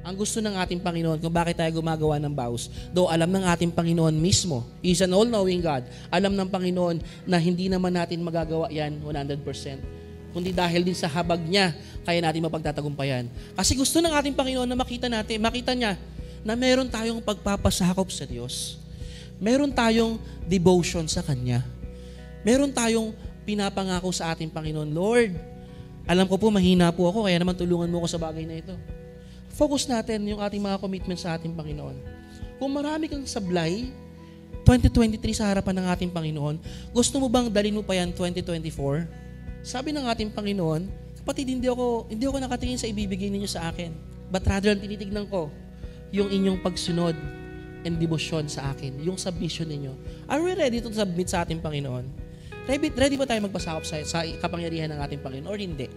ang gusto ng ating Panginoon kung bakit tayo gumagawa ng vows. Though alam ng ating Panginoon mismo, He's an all-knowing God. Alam ng Panginoon na hindi naman natin magagawa yan 100%. Kundi dahil din sa habag niya, kaya natin mapagtatagumpayan. Kasi gusto ng ating Panginoon na makita niya na meron tayong pagpapasakop sa Diyos. Meron tayong devotion sa Kanya. Meron tayong pinapangako sa ating Panginoon, Lord, alam ko po mahina po ako, kaya naman tulungan mo ako sa bagay na ito. Focus natin yung ating mga commitment sa ating Panginoon. Kung marami kang sablay, 2023 sa harapan ng ating Panginoon, gusto mo bang dalhin mo pa yan 2024? Sabi ng ating Panginoon, kapatid, hindi ako nakatingin sa ibibigay ninyo sa akin. But rather, ang tinitignan ko, yung inyong pagsunod and devotion sa akin, yung submission ninyo. Are we ready to submit sa ating Panginoon? Ready ba tayo magpasakop sa kapangyarihan ng ating Panginoon or hindi?